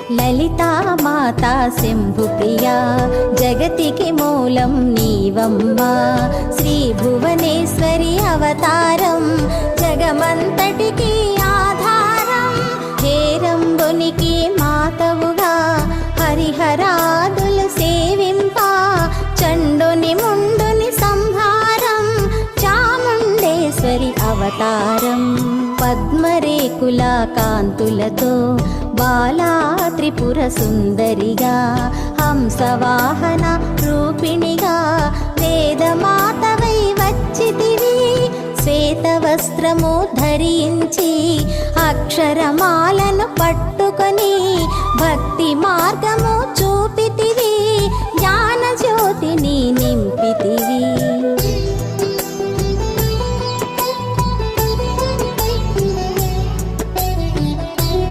లలితా మాతా శంభుప్రియా జగతికి మూలం నీవమ్మా శ్రీ భువనేశ్వరి అవతారం జగమంతటికి ఆధారం హేరంబునికి మాతవుగా హరిహరాదులు సేవింప చండుని ముండుని సంహారం చాముండేశ్వరి అవతారం పద్మరేకుల కాంతులతో బాలా త్రిపుర సుందరిగా హంసవాహన రూపిణిగా వేదమాతవై వచ్చితివి శ్వేత వస్త్రము ధరించి అక్షరమాలను పట్టుకొని భక్తి మార్గము చూపితి